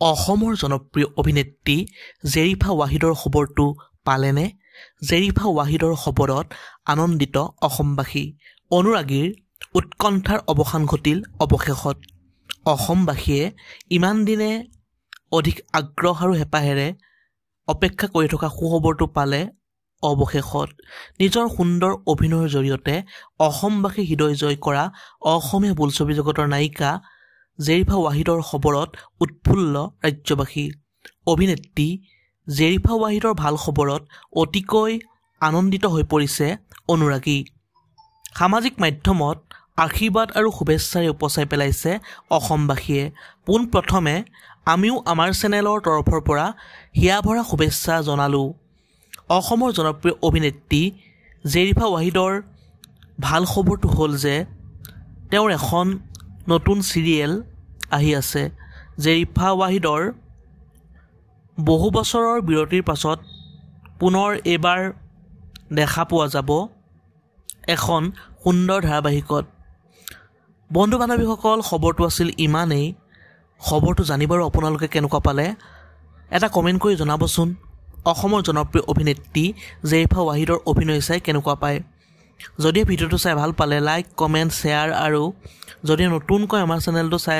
অসমৰ জনপ্ৰিয় অভিনেত্ৰী জেৰিফা ৱাহিদৰ খবৰটো পালেনে? জেৰিফা ৱাহিদৰ খবৰত আনন্দিত অসমবাসী। অনুৰাগীৰ উৎকণ্ঠাৰ অৱসান ঘটিল অৱশেষত। অসমবাসীয়ে ইমান দিনে অধিক আগ্ৰহ আৰু হেঁপাহেৰে অপেক্ষা কৰি থকা সুখবৰটো পালে অৱশেষত। নিজৰ সুন্দৰ অভিনয়ৰ জৰিয়তে অসমবাসী হৃদয় জয় কৰা অসমীয়া বোলছবি জগতৰ নায়িকা জেৰিফা ৱাহিদৰ খবৰত উৎফুল্ল ৰাজ্যবাসী। অভিনেত্ৰী জেৰিফা ৱাহিদৰ ভাল খবৰত অতিকৈ আনন্দিত হৈ পৰিছে অনুৰাগী। সামাজিক মাধ্যমত আশীৰ্বাদ আৰু শুভেচ্ছাৰে উপচাই পেলাইছে অসমবাসীয়ে। পোনপ্ৰথমে আমিও আমাৰ চেনেলৰ তৰফৰ পৰা হিয়াভৰা শুভেচ্ছা জনালোঁ। অসমৰ জনপ্ৰিয় অভিনেত্ৰী জেৰিফা ৱাহিদৰ ভাল খবৰটো হ'ল যে তেওঁৰ এখন নতুন চিৰিয়েল আহি আছে। জেৰিফা ৱাহিদৰ বহু বছৰৰ বিৰতিৰ পাছত পুনৰ এইবাৰ দেখা পোৱা যাব এখন সুন্দৰ ধাৰাবাহিকত। বন্ধু বান্ধৱীসকল, খবৰটো আছিল ইমানেই। খবৰটো জানিবাৰো আপোনালোকে কেনেকুৱা পালে এটা কমেণ্ট কৰি জনাবচোন। অসমৰ জনপ্ৰিয় অভিনেত্ৰী জেৰিফা ৱাহিদৰ অভিনয় চাই কেনেকুৱা পায়। যদি ভিডিঅ'টো চাই ভাল পালে লাইক, কমেণ্ট, শ্বেয়াৰ আৰু যদি নতুনকৈ আমাৰ চেনেলটো চাই